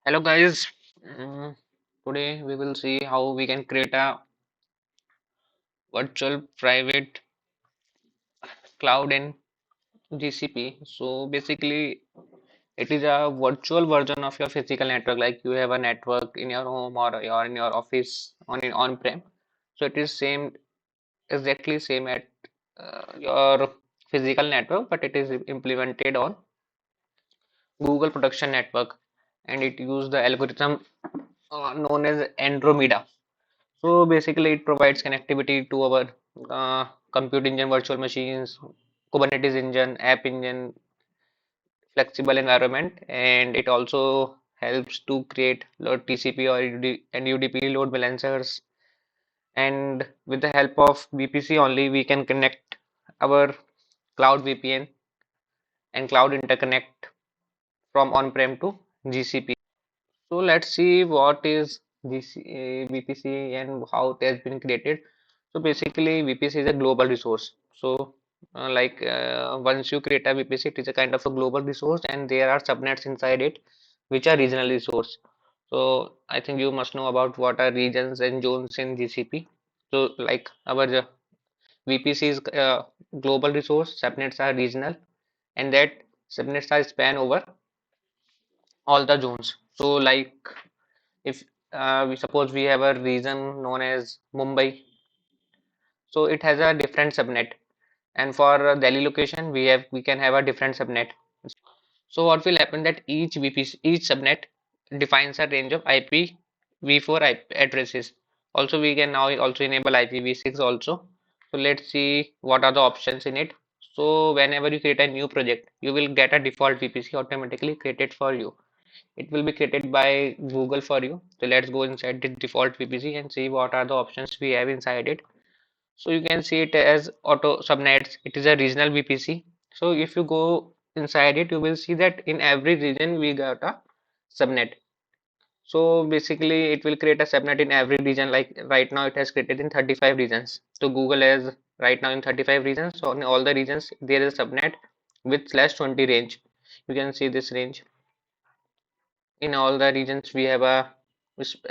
Hello guys. Mm, Today we will see how we can create a virtual private cloud in GCP. So basically it is a virtual version of your physical network, like you have a network in your home or you're in your office on-prem. So it is same, exactly same at your physical network, but it is implemented on Google Production Network, and it use the algorithm known as Andromeda. So basically, it provides connectivity to our compute engine, virtual machines, Kubernetes engine, app engine, flexible environment, and it also helps to create load TCP or and UDP load balancers. And with the help of VPC only, we can connect our cloud VPN and cloud interconnect from on-prem to GCP. So let's see what is VPC and how it has been created. So basically, VPC is a global resource. So once you create a VPC, it is a kind of a global resource, and there are subnets inside it, which are regional resource. So I think you must know about what are regions and zones in GCP. So like our VPC is global resource, subnets are regional, and that subnets are span over all the zones. So like if we suppose we have a region known as Mumbai, so it has a different subnet, and for Delhi location we can have a different subnet. So what will happen that each subnet defines a range of IPv4 addresses. Also we can now also enable IPv6 also. So let's see what are the options in it. So whenever you create a new project, you will get a default VPC automatically created for you. It will be created by Google for you. So let's go inside the default VPC and see what are the options we have inside it. So you can see it as auto subnets. It is a regional VPC. So if you go inside it, you will see that in every region we got a subnet. So basically it will create a subnet in every region. Like right now it has created in 35 regions. So Google has right now in 35 regions. So in all the regions there is a subnet with /20 range. You can see this range. In all the regions we have a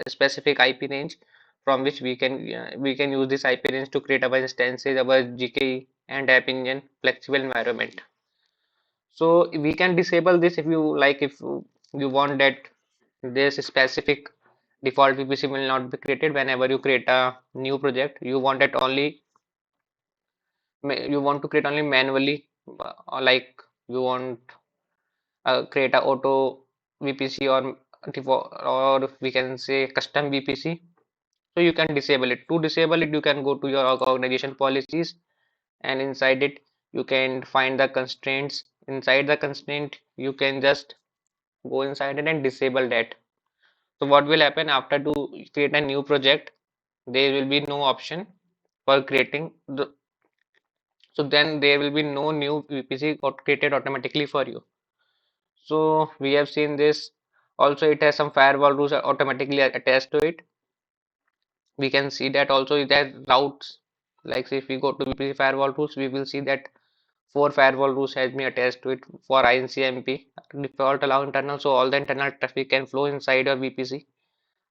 specific IP range from which we can use this IP range to create our instances, our GKE and app engine flexible environment. So we can disable this if you like, if you want that this specific default VPC will not be created whenever you create a new project. You want it only, you want to create only manually, or like you want create a auto VPC or or we can say custom VPC. So you can disable it. To disable it, you can go to your organization policies, and inside it you can find the constraints. Inside the constraint, you can just go inside it and disable that. So what will happen after to create a new project? There will be no option for creating the. So then there will be no new VPC created automatically for you. So we have seen this. Also, it has some firewall rules are automatically attached to it. We can see that also it has routes. Like say if we go to VPC firewall rules, we will see that four firewall rules has been attached to it for INCMP. Default allow internal, so all the internal traffic can flow inside your VPC.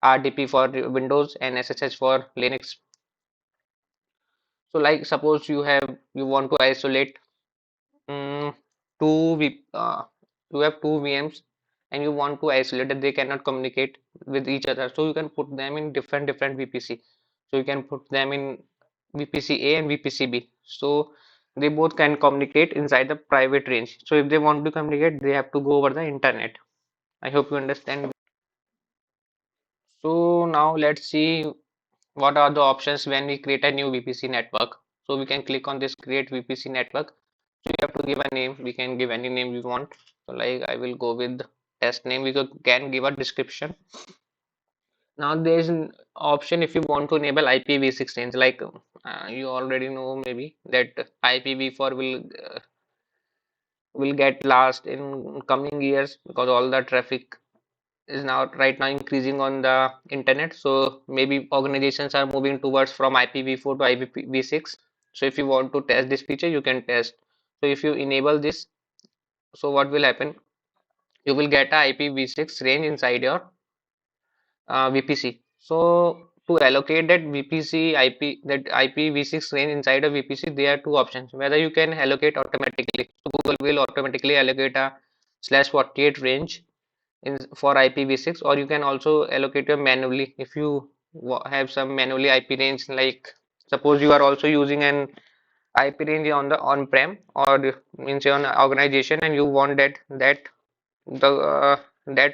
RDP for Windows and SSH for Linux. So like suppose you want to isolate um, two you have two VMs and you want to isolate that they cannot communicate with each other. So you can put them in different VPC. So you can put them in VPC A and VPC B. So they both can communicate inside the private range. So if they want to communicate, they have to go over the internet. I hope you understand. So now let's see what are the options when we create a new VPC network. So we can click on this create VPC network. So you have to give a name. We can give any name we want. So like I will go with test name. Can give a description. Now there's an option if you want to enable IPv6 range. Like you already know maybe that IPv4 will get lost in coming years because all the traffic is now right now increasing on the internet. So maybe organizations are moving towards from IPv4 to IPv6. So if you want to test this feature, you can test. So if you enable this, so what will happen? You will get a IPv6 range inside your VPC. So to allocate that VPC IP, that IPv6 range inside a VPC, there are two options. Whether you can allocate automatically. So Google will automatically allocate a /48 range in for IPv6, or you can also allocate it manually if you have some manually IP range. Like suppose you are also using an IP range on the on-prem or means your organization, and you want that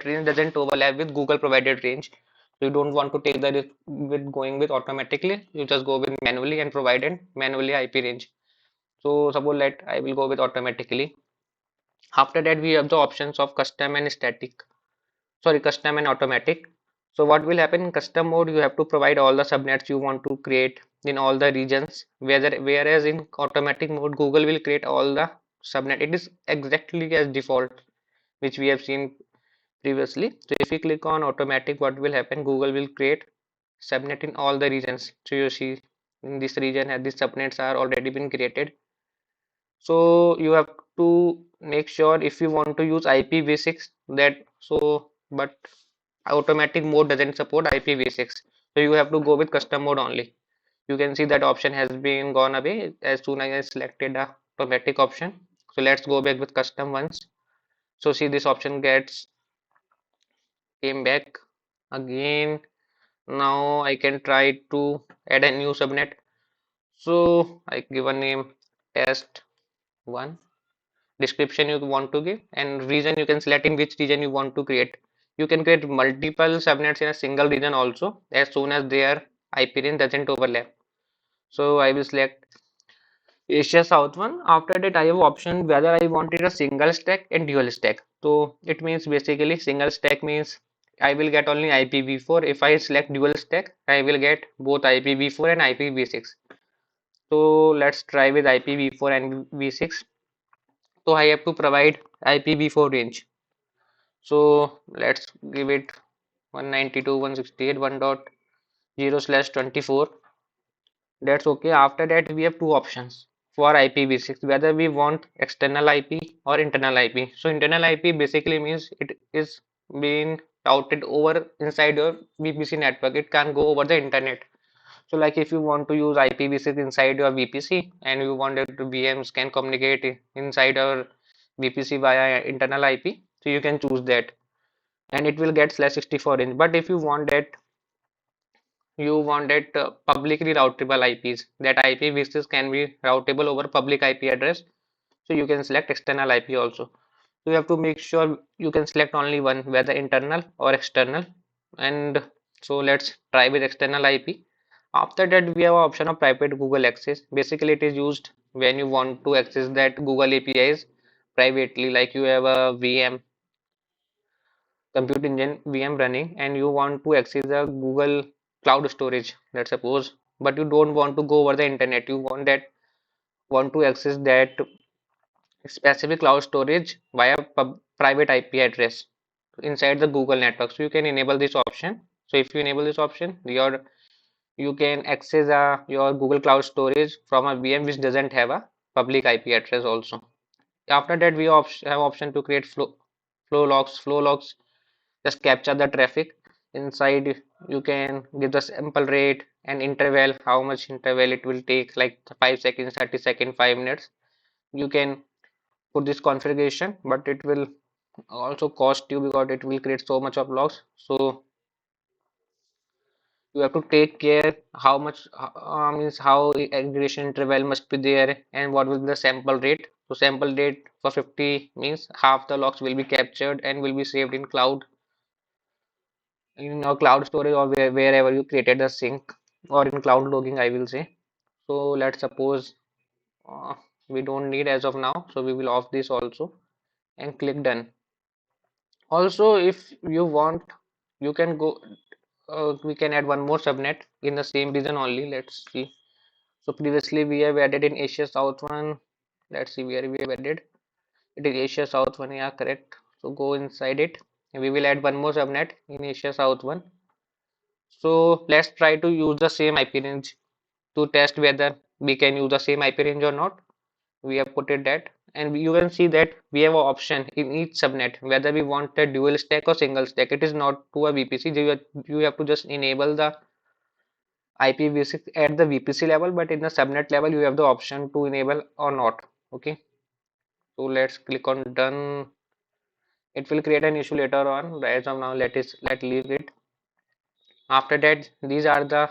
range doesn't overlap with Google provided range. So you don't want to take the risk with going with automatically. You just go with manually and provide it manually IP range. So suppose let I will go with automatically. After that we have the options of custom and static. Sorry, custom and automatic. So what will happen in custom mode? You have to provide all the subnets you want to create in all the regions. Whereas in automatic mode, Google will create all the subnet. It is exactly as default, which we have seen previously. So if you click on automatic, what will happen? Google will create subnet in all the regions. So you see in this region, these subnets are already been created. So you have to make sure if you want to use IPv6 that so but automatic mode doesn't support IPv6. So you have to go with custom mode only. You can see that option has been gone away as soon as I selected the automatic option. So let's go back with custom ones. So see this option gets came back again. Now I can try to add a new subnet. So I give a name test one. Description you want to give, and region you can select in which region you want to create. You can create multiple subnets in a single region also as soon as their IP range doesn't overlap. So I will select Asia South one. After that I have option whether I wanted a single stack and dual stack. So it means basically single stack means I will get only IPv4. If I select dual stack, I will get both IPv4 and IPv6. So let's try with IPv4 and v6. So I have to provide IPv4 range. So let's give it 192.168.1.0/24. That's okay. After that, we have two options for IPv6, whether we want external IP or internal IP. So internal IP basically means it is being routed over inside your VPC network. It can go over the internet. So like if you want to use IPv6 inside your VPC and you wanted to VMs can communicate inside your VPC via internal IP, so you can choose that and it will get /64 range. But if you want that publicly routable IPs, that IPv6 can be routable over public IP address, so you can select external IP also. So you have to make sure you can select only one, whether internal or external. And so let's try with external IP. After that, we have an option of private Google access. Basically, it is used when you want to access that Google APIs privately, like you have a VM, compute engine VM running, and you want to access the Google cloud storage, let's suppose, but you don't want to go over the internet. You want to access that specific cloud storage via private IP address inside the Google network. So you can enable this option. So if you enable this option, you can access your Google Cloud storage from a VM which doesn't have a public IP address also. After that, we have option to create flow logs. Flow logs just capture the traffic inside. You can give the sample rate and interval, how much interval it will take, like 5 seconds, 30 seconds, 5 minutes. You can put this configuration, but it will also cost you because it will create so much of logs. So you have to take care how much means how aggregation interval must be there and what will be the sample rate. So sample rate for 50 means half the logs will be captured and will be saved in cloud, in your cloud storage, or wherever you created the sync, or in cloud logging I will say. So let's suppose uh, we don't need as of now, so we will off this also and click done. Also, if you want, you can go, we can add one more subnet in the same region only. Let's see. So previously we have added in Asia South one. Let's see where we have added. It is Asia South one, yeah, correct. So go inside it. And we will add one more subnet in Asia South one. So let's try to use the same IP range to test whether we can use the same IP range or not. We have put it that, and you can see that we have an option in each subnet whether we want a dual stack or single stack. It is not to a VPC. You have to just enable the IPv6 at the VPC level, but in the subnet level you have the option to enable or not. Okay, so let's click on done. It will create an issue later on. As of now, let leave it. After that, these are the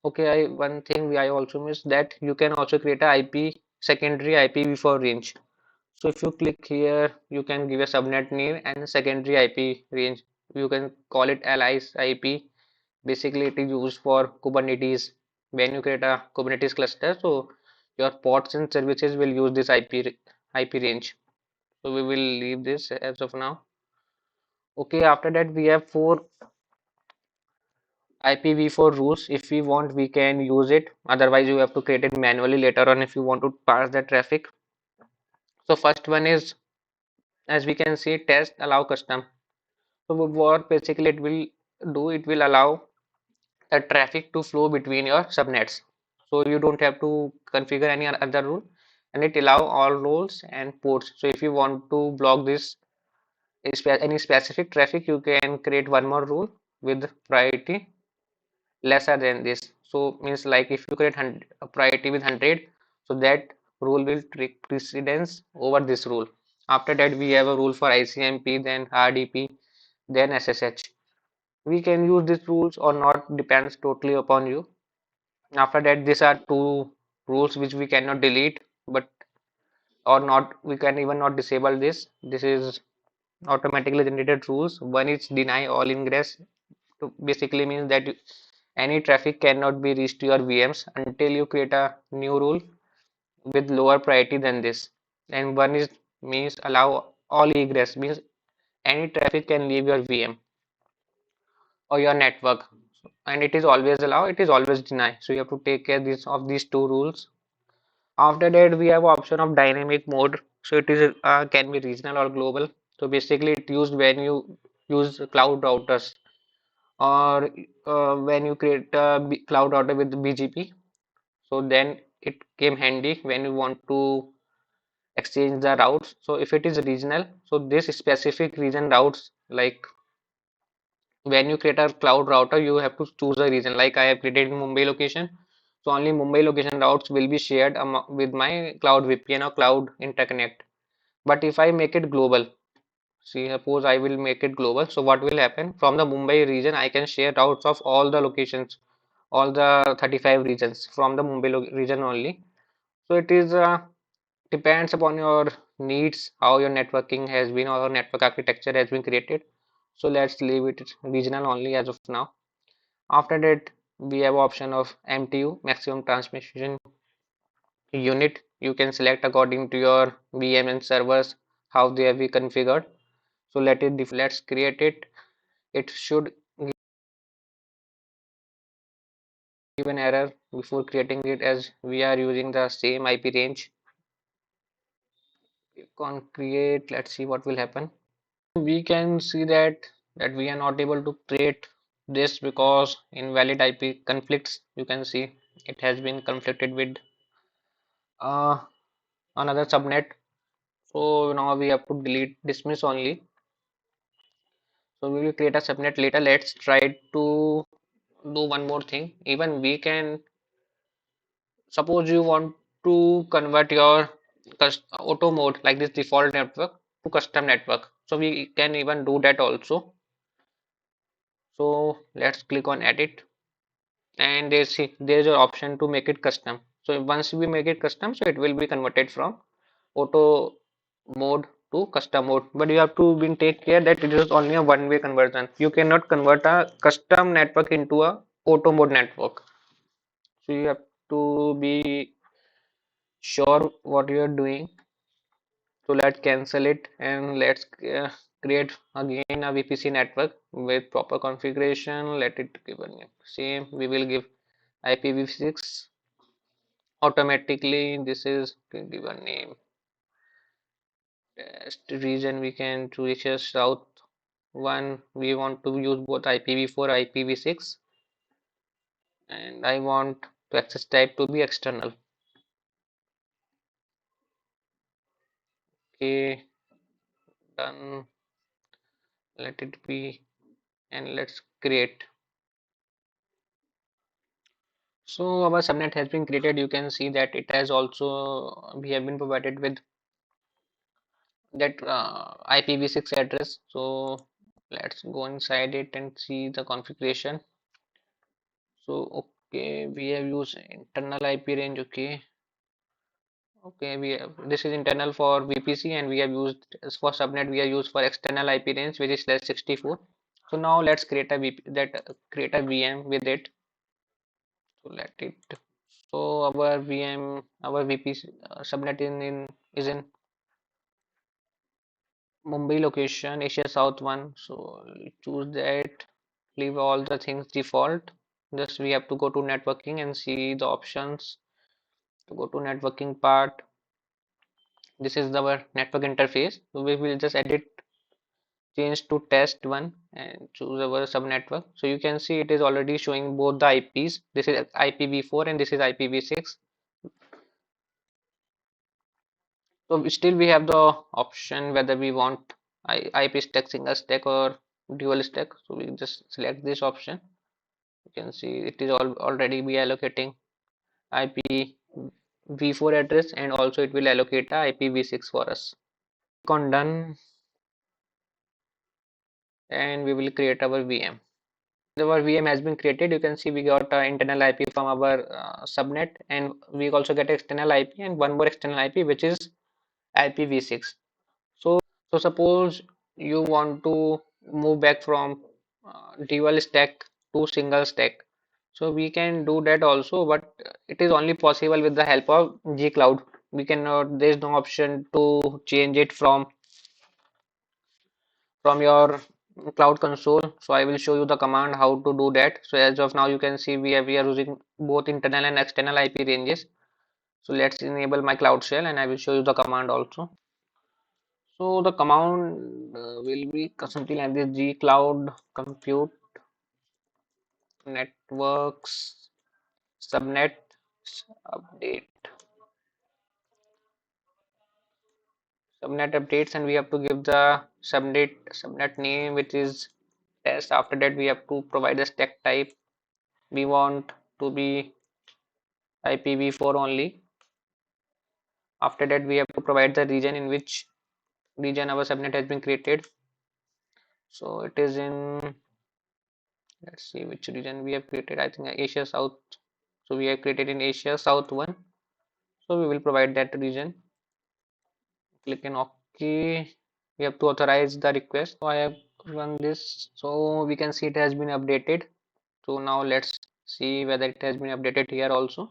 okay. One thing I also missed, that you can also create a IP secondary IPv4 range. So if you click here, you can give a subnet name and a secondary IP range. You can call it allies IP. Basically, it is used for Kubernetes. When you create a Kubernetes cluster, so your pods and services will use this IP range. So we will leave this as of now. Okay, after that we have four IPv4 rules. If we want, we can use it. Otherwise, you have to create it manually later on if you want to parse the traffic. So first one is, as we can see, test allow custom. So what basically it will do, it will allow the traffic to flow between your subnets. So you don't have to configure any other rule, and it allow all roles and ports. So if you want to block this any specific traffic, you can create one more rule with priority lesser than this. So means like if you create a priority with 100, so that rule will take precedence over this rule. After that, we have a rule for ICMP, then RDP, then SSH. We can use these rules or not, depends totally upon you. After that, these are two rules which we cannot delete, but or not, we can even not disable this. This is automatically generated rules. One is deny all ingress. To basically means that any traffic cannot be reached to your VMs until you create a new rule with lower priority than this. And one is means allow all egress, means any traffic can leave your VM or your network, and it is always allow, it is always deny. So you have to take care this of these two rules. After that, we have option of dynamic mode. So it is can be regional or global. So basically, it used when you use cloud routers, or when you create a cloud router with BGP. So then it came handy when you want to exchange the routes. So if it is regional, so this specific region routes, like when you create a cloud router, you have to choose a region. Like I have created Mumbai location, so only Mumbai location routes will be shared with my cloud VPN or cloud interconnect. But if I make it global, see, suppose I will make it global, so what will happen? From the Mumbai region, I can share routes of all the locations, all the 35 regions from the Mumbai region only. So it is depends upon your needs, how your networking has been, or network architecture has been created. So let's leave it regional only as of now. After that, we have option of MTU, maximum transmission unit. You can select according to your VM and servers how they have been configured. So let's create it. It should give an error before creating it, as we are using the same IP range. Click on create. Let's see what will happen. We can see that we are not able to create this because invalid IP conflicts. You can see it has been conflicted with uh, another subnet. So now we have to delete dismiss only. So we will create a subnet later. Let's try to do one more thing. Even we can, suppose you want to convert your auto mode like this default network to custom network. So we can even do that also. So let's click on edit, and there's an option to make it custom. So once we make it custom, so it will be converted from auto mode to custom mode. But you have to be take care that it is only a one-way conversion. You cannot convert a custom network into a auto mode network. So you have to be sure what you are doing. So let's cancel it, and let's create again a VPC network with proper configuration. Let it give a name. Same, we will give IPv6 automatically. This is give a name. Test region, we can choose a south one. We want to use both IPv4 IPv6, and I want to access type to be external. Okay, done. Let it be, and let's create. So our subnet has been created. You can see that it has also we have been provided with that IPv6 address. So let's go inside it and see the configuration. So okay, we have used internal IP range. Okay, okay, we have this is internal for VPC, and we have used as for subnet. We have used for external IP range, which is /64. So now let's create a create a VM with it. So let it. So our VM, our VPC subnet is in Mumbai location, Asia South one. So choose that. Leave all the things default. Just we have to go to networking and see the options. To go to networking part, this is our network interface. So we will just edit, change to test one and choose our subnetwork. So you can see it is already showing both the IPs. This is IPv4 and this is IPv6. So still we have the option whether we want IP stack, single stack or dual stack. So we just select this option. You can see it is already be allocating IP v4 address, and also it will allocate a IPv6 for us. Click on done, and we will create our VM. Our VM has been created. You can see we got internal IP from our subnet, and we also get external IP and one more external IP, which is IPv6. So suppose you want to move back from dual stack to single stack. So we can do that also, but it is only possible with the help of G-Cloud. We cannot, there is no option to change it from your cloud console. So I will show you the command how to do that. So as of now, you can see we are using both internal and external IP ranges. So let's enable my cloud shell, and I will show you the command also. So the command will be something like this: G cloud compute networks subnet update subnet updates, and we have to give the subnet name, which is test. After that, we have to provide the stack type. We want to be IPv4 only. After that, we have to provide the region in which region our subnet has been created. So it is in, let's see which region we have created. I think Asia South. So we have created in Asia South 1. So we will provide that region. Click on OK. We have to authorize the request. So I have run this. So we can see it has been updated. So now let's see whether it has been updated here also.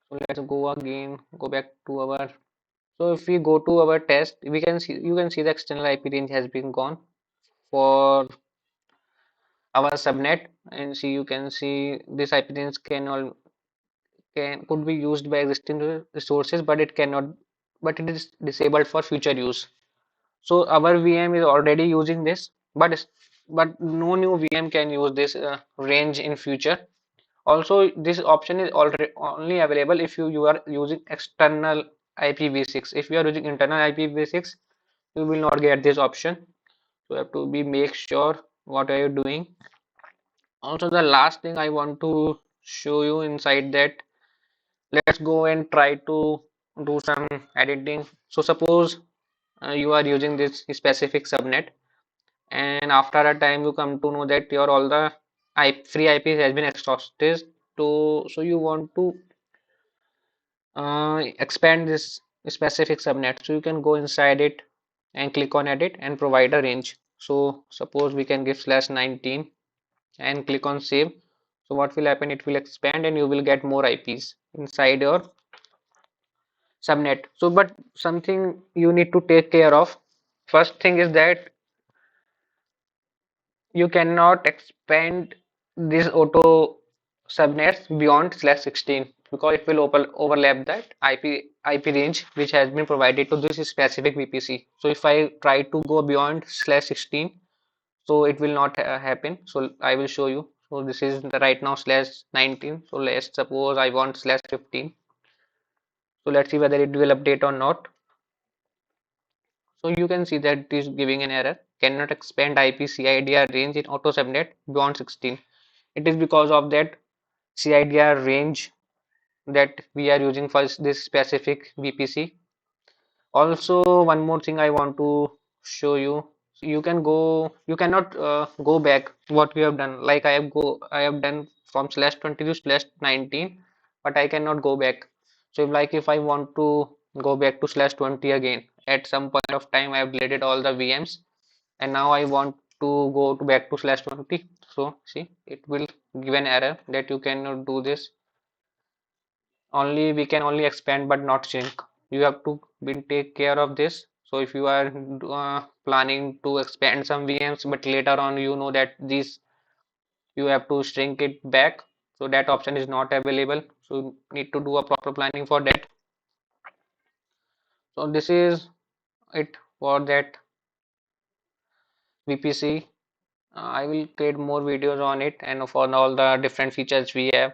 So let's go again, go back to our. So if we go to our test, we can see, you can see the external IP range has been gone for our subnet, and see, you can see this IP range could be used by existing resources, but it cannot, but it is disabled for future use. So our VM is already using this, but no new VM can use this range in future. Also, this option is already only available if you are using external IPv6. If you are using internal IPv6, you will not get this option. So you have to be make sure what are you doing. Also, the last thing I want to show you inside that, let's go and try to do some editing. So suppose you are using this specific subnet, and after a time you come to know that your all the free IPs has been exhausted. So you want to expand this specific subnet. So you can go inside it and click on edit and provide a range. So suppose we can give /19 and click on save. So what will happen? It will expand and you will get more IPs inside your subnet. So but something you need to take care of. First thing is that you cannot expand these auto subnets beyond /16, because it will overlap that IP range which has been provided to this specific VPC. So if I try to go beyond /16, so it will not happen. So I will show you. So this is the right now /19. So let's suppose I want /15. So let's see whether it will update or not. So you can see that it is giving an error. Cannot expand IP CIDR range in auto subnet beyond 16. It is because of that CIDR range that we are using for this specific VPC. Also, one more thing I want to show you. You cannot go back what you have done. Like I have done from /20 to /19, but I cannot go back. So if I want to go back to /20 again, at some point of time I have deleted all the VMs, and now I want to go to back to /20. So see, it will give an error that you cannot do this. Only we can only expand but not shrink. You have to be take care of this. So if you are planning to expand some VMs, but later on you know that these you have to shrink it back, so that option is not available. So you need to do a proper planning for that. So this is it for that VPC. I will create more videos on it and for all the different features we have.